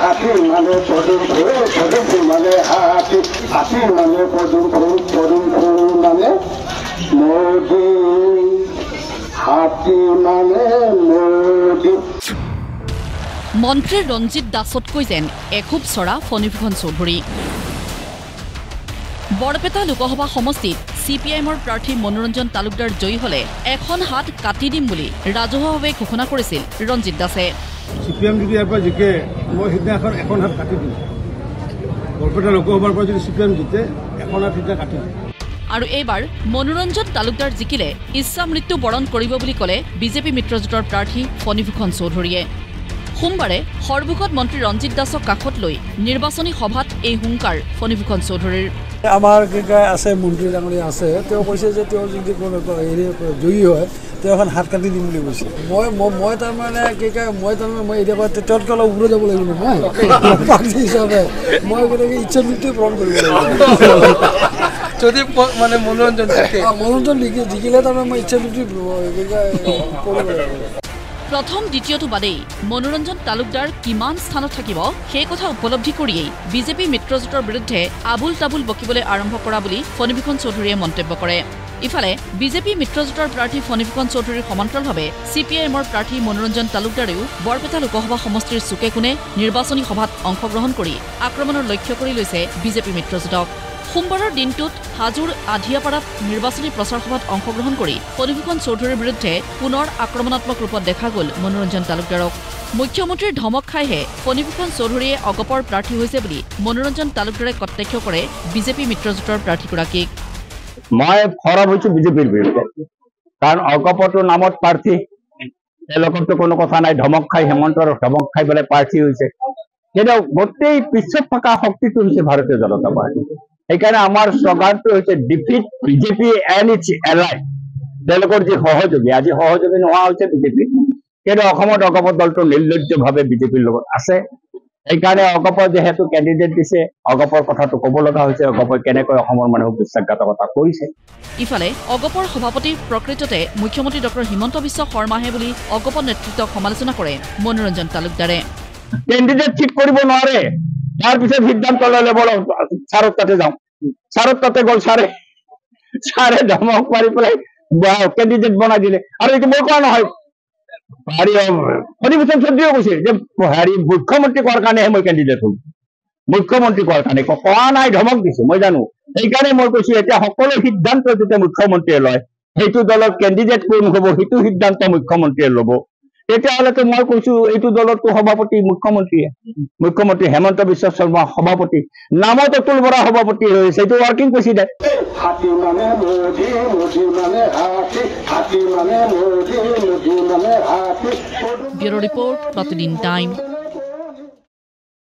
হাতি মানে পদুম ফুল মানে হাতি হাতি মানে পদুম ফুল মানে মোদী হাতি মানে মোদী। মন্ত্ৰী ৰঞ্জিত দাসতকৈ যেন এখোপ চৰা ফণীভূষণ চৌধুৰী। বৰপেটা লোকসভা সমষ্টিত CPIMৰ প্ৰাৰ্থী মনোৰঞ্জন তালুকদাৰ জয়ী হলে এখন হাত কাটি দিম বুলি ৰাজহুৱাভাৱে ঘোষণা কৰিছিল ৰঞ্জিত দাসে। CPM যদি ইয়াৰ পৰা জিকে মই সিদিনাখন এখন হাত কাটি দিম। বৰপেটা লোকসভাৰ পৰা যদি CPM জিতে এখন হাত সিদিনা কাটি দিম। আৰু এইবাৰ মনোৰঞ্জন তালুকদাৰ জিকিলে ইচ্ছা মৃত্যু বৰণ কৰিব বুলি ক'লে বিজেপি মিত্ৰজোঁটৰ প্ৰাৰ্থী ফণীভূষণ চৌধুৰীয়ে। সোমবাৰে সৰ্ববৃহৎ মন্ত্ৰী ৰঞ্জিত দাসক কাষত লৈ নিৰ্বাচনী সভাত এই হুংকাৰ ফণীভূষণ চৌধুৰীৰ। আমাৰ আছে মন্ত্ৰী ডাঙৰীয়া আছে, তেওঁ কৈছে যে তেওঁ যদি জয়ী হয় তেওঁ এখন হাত কাটি দিম বুলি কৈছে। মই তাৰমানে মই এতিয়া তেওঁতকৈ অলপ ওপৰত যাব লাগিব নহয় প্ৰাৰ্থী হিচাপে। মই গতিকে ইচ্ছা মৃত্যু পূৰণ কৰিব লাগিব। যদি মানে মনোৰঞ্জন জিকিলে তাৰমানে মই ইচ্ছা মৃত্যু কৰিব লাগিব। প্ৰথম দ্বিতীয়টো বাদেই মনোৰঞ্জন তালুকদাৰ কিমান স্থানত থাকিব সেই কথা উপলব্ধি কৰিয়েই বিজেপি মিত্ৰজোঁটৰ বিৰুদ্ধে আবুল তাবুল বকিবলৈ আৰম্ভ কৰা বুলি ফণীভূষণ চৌধুৰীয়ে মন্তব্য কৰে। ইফালে বিজেপি মিত্ৰজোঁটৰ প্ৰাৰ্থী ফণীভূষণ চৌধুৰীৰ সমান্তৰালভাৱে CPIMৰ প্ৰাৰ্থী মনোৰঞ্জন তালুকদাৰেও বৰপেটা লোকসভা সমষ্টিৰ চুকে কোণে নিৰ্বাচনী সভাত অংশগ্ৰহণ কৰি আক্ৰমণৰ লক্ষ্য কৰি লৈছে বিজেপি মিত্ৰজোঁটক। সোমবাৰৰ দিনটোত হাজোৰ আধিয়াপাৰাত নিৰ্বাচনী প্ৰচাৰ সভাত অংশগ্ৰহণ কৰি ফণীভূষণ চৌধুৰীৰ বিৰুদ্ধে পুনৰ আক্ৰমণাত্মক ৰূপত দেখা গ'ল মনোৰঞ্জন তালুকদাৰক। মুখ্যমন্ত্ৰীৰ ধমক খাইহে ফণীভূষণ চৌধুৰীয়ে অগপৰ প্ৰাৰ্থী হৈছে বুলি মনোৰঞ্জন তালুকদাৰে কটাক্ষ কৰে বিজেপি মিত্ৰজোঁটৰ প্ৰাৰ্থীগৰাকীক। মই খৰব হৈছোঁ বিজেপিৰ বিৰুদ্ধে, কাৰণ অগপটোৰ নামত প্ৰাৰ্থী, তেওঁলোকৰতো কোনো কথা নাই। ধমক খাই হেমন্তৰ ধমক খাই পেলাই প্ৰাৰ্থী হৈছে, কিন্তু গোটেই পিছত থকা শক্তিটো হৈছে ভাৰতীয় জনতা পাৰ্টি। সেইকাৰণে আমাৰ শ্লোগানটো হৈছে ডিফিট বিজেপি এণ্ড ইটছ এলাই। তেওঁলোকৰ যি সহযোগী, আজি সহযোগী নোহোৱা হৈছে বিজেপি, কিন্তু অসমত অগপ দলটো নিৰ্লজ্জভাৱে বিজেপিৰ লগত আছে। সেইকাৰণে অগপৰ যিহেতু কেণ্ডিডেট দিছে, অগপৰ কথাটো ক'ব লগা হৈছে, অগপই কেনেকৈ অসমৰ মানুহক বিশ্বাসঘাতকতা কৰিছে। ইফালে অগপৰ সভাপতি প্ৰকৃততে মুখ্যমন্ত্ৰী ডক্টৰ হিমন্ত বিশ্ব শৰ্মাহে বুলি অগপ নেতৃত্বক সমালোচনা কৰে মনোৰঞ্জন তালুকদাৰে। কেণ্ডিডেট ঠিক কৰিব নোৱাৰে, তাৰপিছত সিদ্ধান্ত ল'লে বল ছাৰত তাতে যাওঁ। ছাৰত তাতে গ'ল, ছাৰে ধমক মাৰি পেলাই কেণ্ডিডেট বনাই দিলে। আৰু এইটো মই কোৱা নহয়, ফণীভূষণ চৌধুৰীয়ে কৈছে যে মুখ্যমন্ত্ৰী কোৱাৰ কাৰণেহে মই কেণ্ডিডেট হলো, মুখ্যমন্ত্ৰী কোৱাৰ কাৰণে কোৱা নাই, ধমক দিছো মই জানো। সেইকাৰণে মই কৈছো এতিয়া সকলো সিদ্ধান্ত যেতিয়া মুখ্যমন্ত্ৰীয়ে লয়, সেইটো দলত কেণ্ডিডেট কোন হ'ব সেইটো সিদ্ধান্ত মুখ্যমন্ত্ৰীয়ে ল'ব। তেতিয়াহ'লেতো মই কৈছো এইটো দলতো সভাপতি মুখ্যমন্ত্ৰী হেমন্ত বিশ্ব শৰ্মা সভাপতি, নামত অতুল বৰা সভাপতি হৈছে, এইটো ৱৰ্কিং প্ৰেচিডেণ্ট। হাতী মানে মোদী, মোদী মানে হাতী, হাতী মানে মোদী, মোদী মানে হাতী। ব্যুৰো ৰিপৰ্ট, প্ৰতিদিন টাইম।